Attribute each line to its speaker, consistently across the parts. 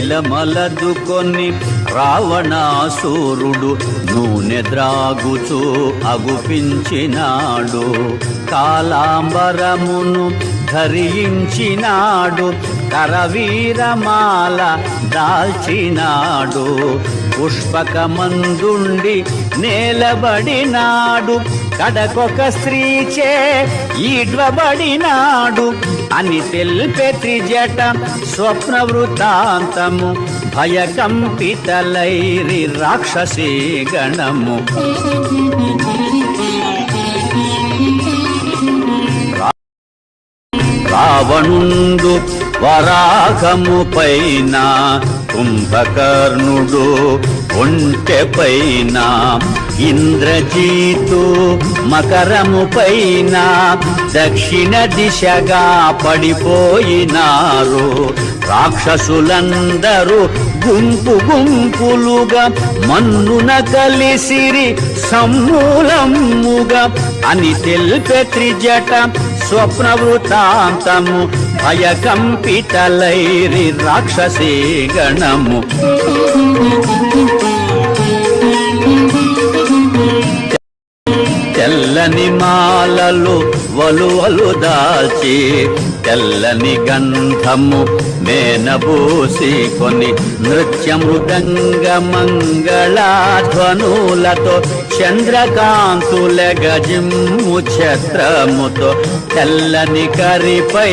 Speaker 1: తైలమలదుకొని రావణాసురుడు నూనె ద్రాగుచూ అగుపించినాడు. కాలాంబరమును ధరించినాడు, కరవీరమాల దాల్చినాడు. పుష్పకమందుండి నేలబడినాడు, కడకొక స్త్రీచే ఈడ్వబడినాడు అని తెల్పే త్రిజట స్వప్న వృత్తాంతము. భయకంపితలైరి రాక్షసీ గణము. రావణుండు వరాహము పైన, కుంభకర్ణుడు ఒంటె పైన, ఇంద్రజీతు మకరము పైన దక్షిణ దిశగా పడిపోయినారు. రాక్షసులందరూ గుంపు గుంపులుగా మన్నున కలిసిరి సమూలముగా అని తెల్పే త్రిజట స్వప్న వృత్తాంతము. భయకంపితలైరి రాక్షసీ గణము. తెల్లని మాలలు వలువలు దాల్చి, తెల్లని గంధము మేనబూసి కొని, నృత్య మృదంగ మంగళధ్వనులతో చంద్రకాంతుల గజిమ్ము ఛత్రముతో, తెల్లని కరిపై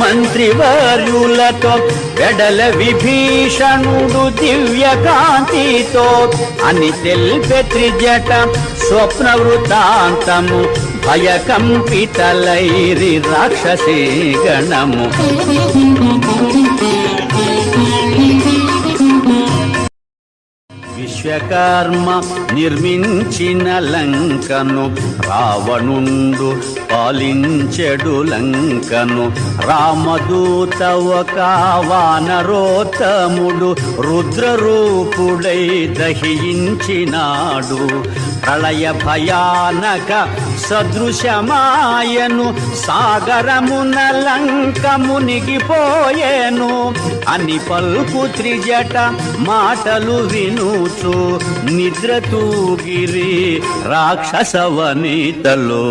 Speaker 1: మంత్రివర్యులతో వెడల విభీషణుడు దివ్య కాంతితో అని తెల్పే త్రిజట స్వప్న వృత్తాంతము. భయకంపితలైరి రాక్షసీ గణము. విశ్వకర్మ నిర్మించిన లంకను రావణుండు పాలించెడు లంకను. రామదూత ఒక వానరోత్తముడు రుద్రరూపుడై దహించినాడు. ప్రళయ భయానక సదృశమాయను, సాగరమున లంక మునిగిపోయేను అని పల్కు త్రిజట మాటలు వినుచు నిద్ర తూగిరి రాక్షసవనితలో.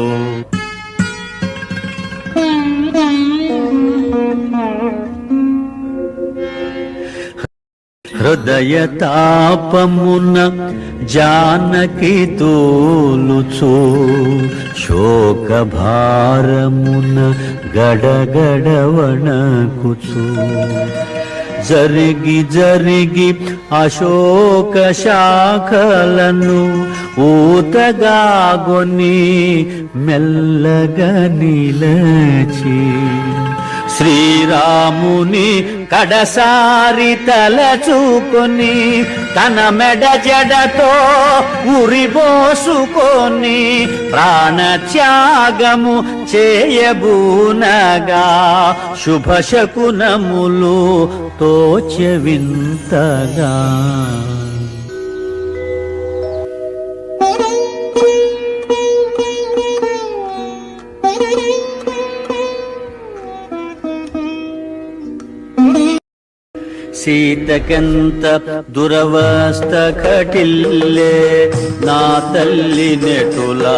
Speaker 1: హృదయ తాపమున జానకి తోలుచు, శోక భారమున గడగడ వణకుచు, జరిగి జరిగి అశోక శాఖలను ఊతగాగొని మెల్లగా నిలచి, శ్రీరాముని కడసారి తలచుకొని తన మెడ జడతో ఉరిబోసుకొని ప్రాణత్యాగము చేయబూనగా, శుభశకునములు తోచె వింతగా. సీతకెంత దురవస్థ కటిల్లే, నా తల్లి నెటులా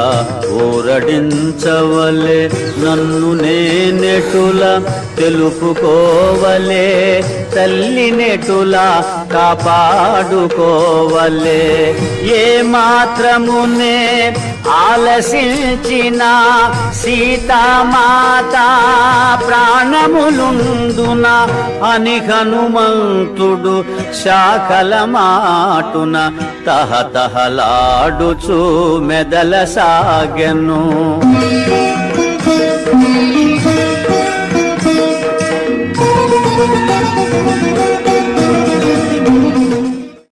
Speaker 1: ఊరడించవలే, నన్ను నేనెటులా తెలుపుకోవలే, తల్లి నెటులా కాపాడుకోవలే. ఏ మాత్రమునే ఆలసించిన సీతామాత ప్రాణములుందున అని హనుమంతుడు శాఖల మాటున తహతహలాడుచు మెదల సాగెను.